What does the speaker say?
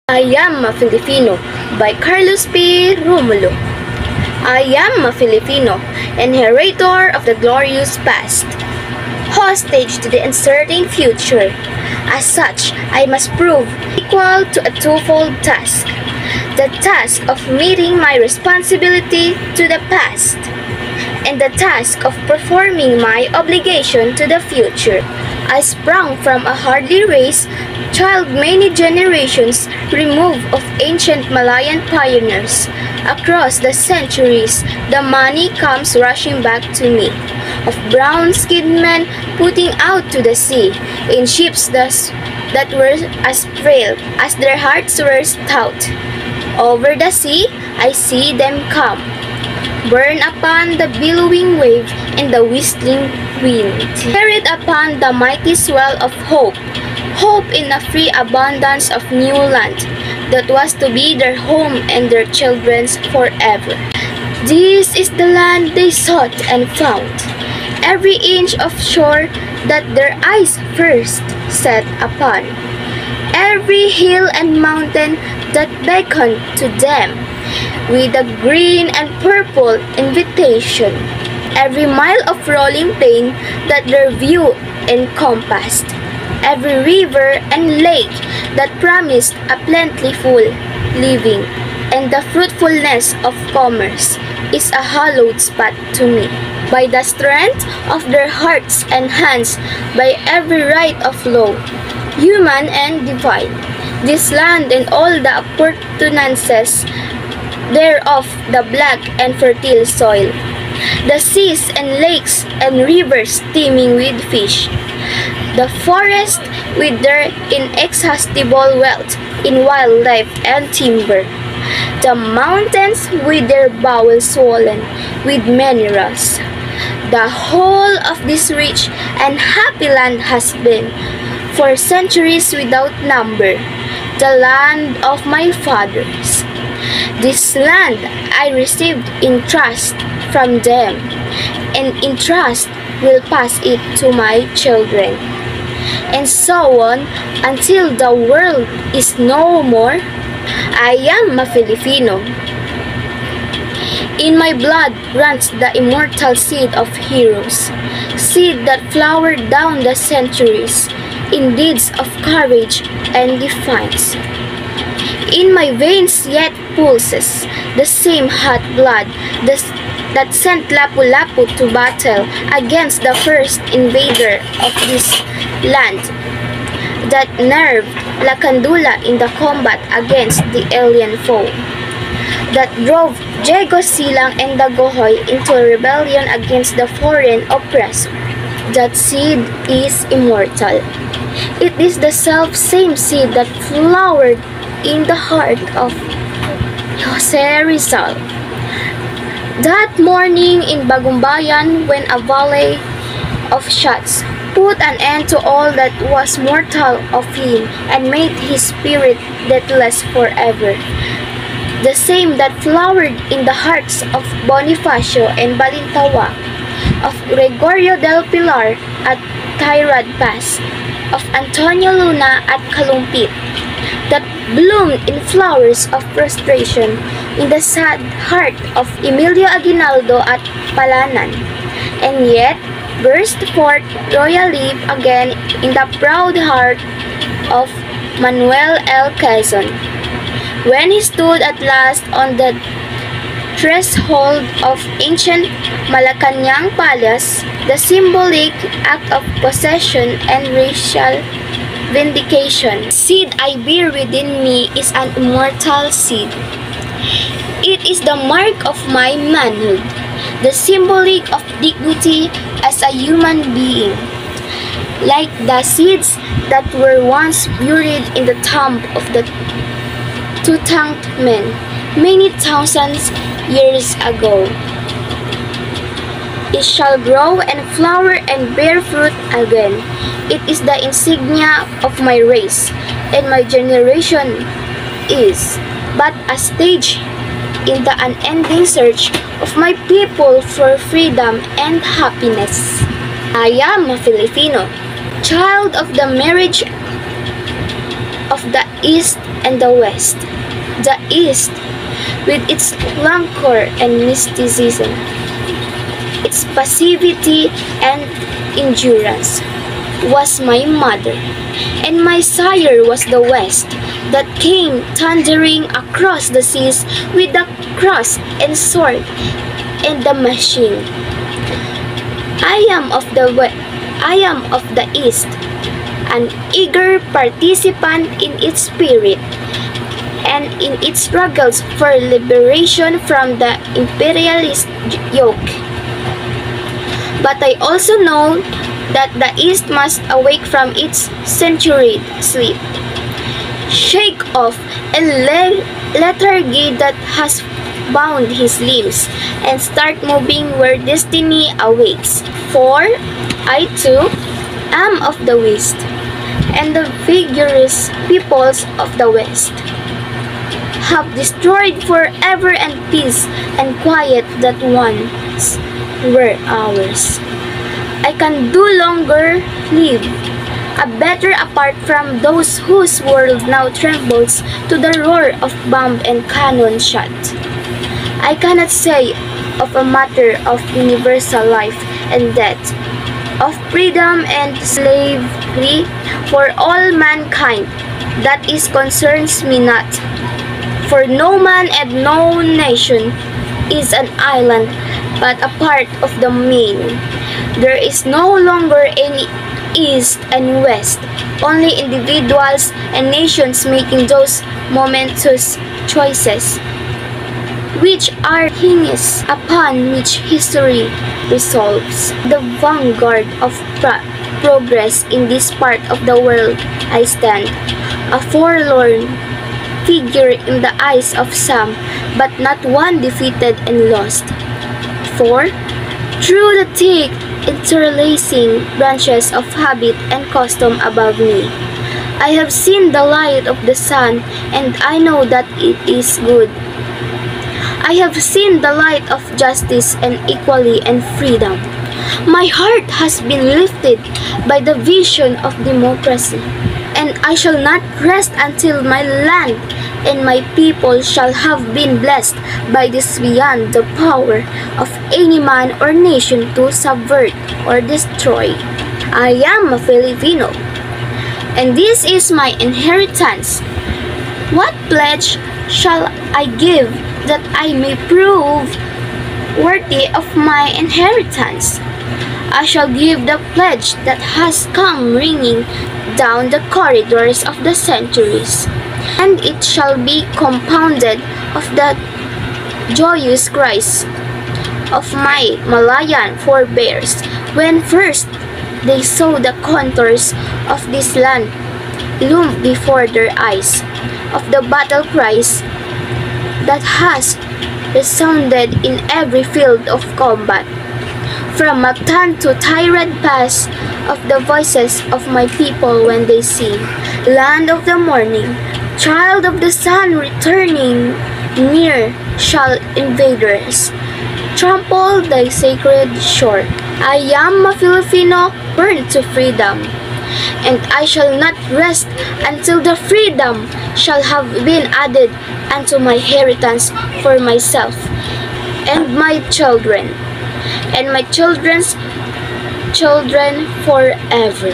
I am a Filipino by Carlos P. Romulo. I am a Filipino, inheritor of the glorious past, hostage to the uncertain future. As such, I must prove equal to a twofold task. The task of meeting my responsibility to the past, and the task of performing my obligation to the future. I sprung from a hardly raised child many generations removed of ancient Malayan pioneers. Across the centuries, the money comes rushing back to me, of brown-skinned men putting out to the sea, in ships that were as frail as their hearts were stout. Over the sea, I see them come, burn upon the billowing wave and the whistling wind, carried upon the mighty swell of hope, hope in a free abundance of new land that was to be their home and their children's forever. This is the land they sought and found, every inch of shore that their eyes first set upon, every hill and mountain that beckoned to them with a green and purple invitation, every mile of rolling plain that their view encompassed, every river and lake that promised a plentiful living, and the fruitfulness of commerce is a hallowed spot to me. By the strength of their hearts and hands, by every right of law, human and divine, this land and all the appurtenances thereof, the black and fertile soil, the seas and lakes and rivers teeming with fish, the forest with their inexhaustible wealth in wildlife and timber, the mountains with their bowels swollen with minerals. The whole of this rich and happy land has been, for centuries without number, the land of my fathers. This land I received in trust from them, and in trust will pass it to my children, and so on until the world is no more. I am a Filipino. In my blood runs the immortal seed of heroes, seed that flowered down the centuries in deeds of courage and defiance. In my veins yet pulses the same hot blood that sent Lapu-Lapu to battle against the first invader of this land, that nerved Lacandula in the combat against the alien foe, that drove Diego Silang and Dagohoy into a rebellion against the foreign oppressor. That seed is immortal. It is the self-same seed that flowered in the heart of Jose Rizal that morning in Bagumbayan, when a volley of shots put an end to all that was mortal of him and made his spirit deathless forever. The same that flowered in the hearts of Bonifacio and Balintawak, of Gregorio del Pilar at Tayrad Pass, of Antonio Luna at Kalumpit, that bloomed in flowers of frustration in the sad heart of Emilio Aguinaldo at Palanan, and yet burst forth royally again in the proud heart of Manuel L. Quezon, when he stood at last on the threshold of ancient Malacañang Palace, the symbolic act of possession and racial vindication. Seed I bear within me is an immortal seed. It is the mark of my manhood, the symbolic of dignity as a human being. Like the seeds that were once buried in the tomb of the Tutankhamen many thousands years ago, it shall grow and flower and bear fruit again. It is the insignia of my race, and my generation is but a stage in the unending search of my people for freedom and happiness. I am a Filipino, child of the marriage of the East and the West. The East, with its rancor and mysticism, its passivity and endurance, was my mother, and my sire was the West, that came thundering across the seas with the cross and sword and the machine. I am of the East, an eager participant in its spirit and in its struggles for liberation from the imperialist yoke. But I also know that the East must awake from its century sleep, shake off a lethargy that has bound his limbs, and start moving where destiny awaits. For I too am of the West, and the vigorous peoples of the West have destroyed forever and peace and quiet that once were ours. I can no longer live better apart from those whose world now trembles to the roar of bomb and cannon shot. I cannot say of a matter of universal life and death, of freedom and slavery for all mankind, that is concerns me not. For no man and no nation is an island but a part of the main. There is no longer any East and West, only individuals and nations making those momentous choices, which are hinged upon which history resolves. The vanguard of progress in this part of the world I stand, a forlorn figure in the eyes of some, but not one defeated and lost. For, through the thick interlacing branches of habit and custom above me, I have seen the light of the sun, and I know that it is good. I have seen the light of justice and equality and freedom. My heart has been lifted by the vision of democracy, and I shall not rest until my land and my people shall have been blessed by this beyond the power of any man or nation to subvert or destroy. I am a Filipino, and this is my inheritance. What pledge shall I give that I may prove worthy of my inheritance? I shall give the pledge that has come ringing down the corridors of the centuries, and it shall be compounded of the joyous cries of my Malayan forebears when first they saw the contours of this land loom before their eyes, of the battle cries that has resounded in every field of combat, from Mactan to Tirad Pass, of the voices of my people when they sing, land of the morning, child of the sun returning near shall invaders trample thy sacred shore. I am a Filipino, born to freedom, and I shall not rest until the freedom shall have been added unto my inheritance for myself and my children, and my children's children forever.